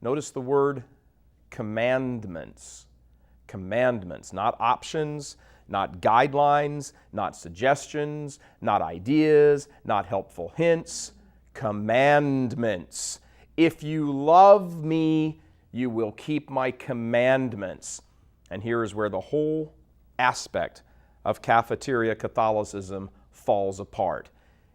Notice the word commandments. Commandments, not options, not guidelines, not suggestions, not ideas, not helpful hints. Commandments. If you love me, you will keep my commandments. And here is where the whole aspect of Cafeteria Catholicism falls apart.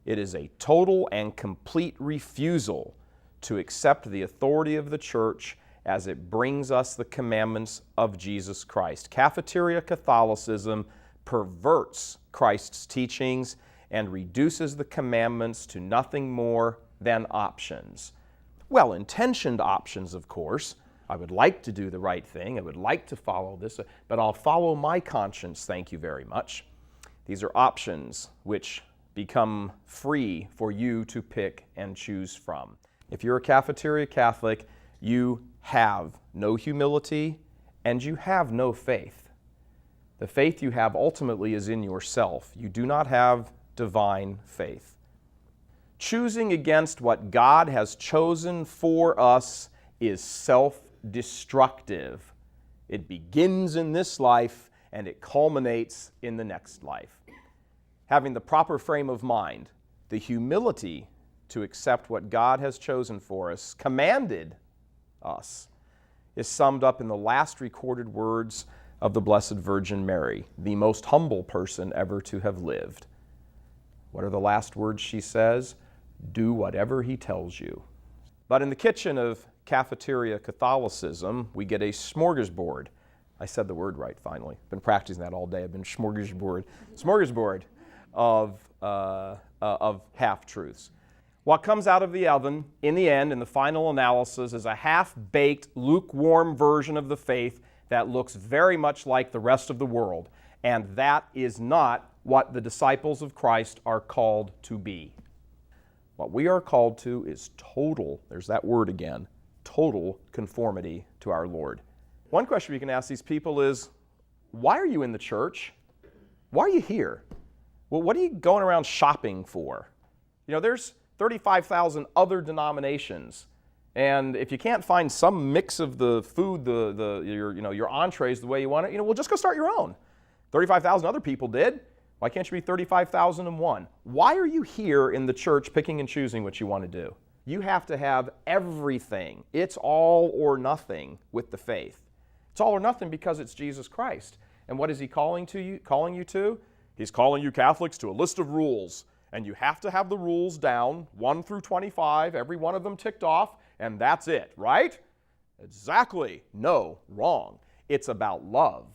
It is a total and complete refusal to accept the authority of the church as it brings us the commandments of Jesus Christ. Cafeteria Catholicism perverts Christ's teachings and reduces the commandments to nothing more than options. Well-intentioned options, of course. I would like to do the right thing. I would like to follow this, but I'll follow my conscience, thank you very much. These are options which become free for you to pick and choose from. If you're a Cafeteria Catholic, you have no humility and you have no faith. The faith you have ultimately is in yourself. You do not have divine faith. Choosing against what God has chosen for us is self-destructive. It begins in this life and it culminates in the next life. Having the proper frame of mind, the humility to accept what God has chosen for us, commanded us, is summed up in the last recorded words of the Blessed Virgin Mary, the most humble person ever to have lived. What are the last words she says? Do whatever he tells you. But in the kitchen of Cafeteria Catholicism, we get a smorgasbord. I said the word right finally. Been practicing that all day. I've been smorgasbord of half-truths. What comes out of the oven, in the end, in the final analysis, is a half-baked, lukewarm version of the faith that looks very much like the rest of the world. And that is not what the disciples of Christ are called to be. What we are called to is total, there's that word again, total conformity to our Lord. One question we can ask these people is, why are you in the church? Why are you here? Well, what are you going around shopping for? You know, there's 35,000 other denominations. And if you can't find some mix of the food, your entrees the way you want it, well, just go start your own. 35,000 other people did. Why can't you be 35,001? Why are you here in the church picking and choosing what you want to do? You have to have everything. It's all or nothing with the faith. It's all or nothing because it's Jesus Christ. And what is he calling you to? He's calling you Catholics to a list of rules. And you have to have the rules down, 1 through 25, every one of them ticked off, and that's it, right? Exactly. No, wrong. It's about love.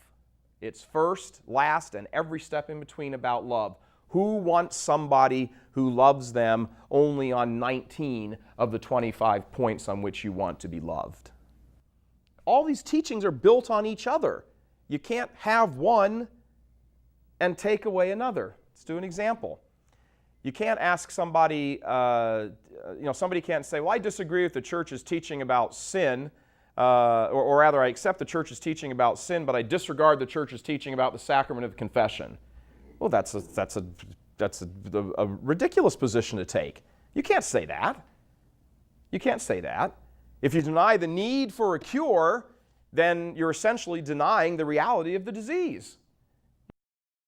It's first, last, and every step in between about love. Who wants somebody who loves them only on 19 of the 25 points on which you want to be loved? All these teachings are built on each other. You can't have one and take away another. Let's do an example. You can't ask somebody, somebody can't say, well, I disagree with the church's teaching about sin, or rather I accept the church's teaching about sin, but I disregard the church's teaching about the sacrament of confession. Well, that's a ridiculous position to take. You can't say that. You can't say that. If you deny the need for a cure, then you're essentially denying the reality of the disease.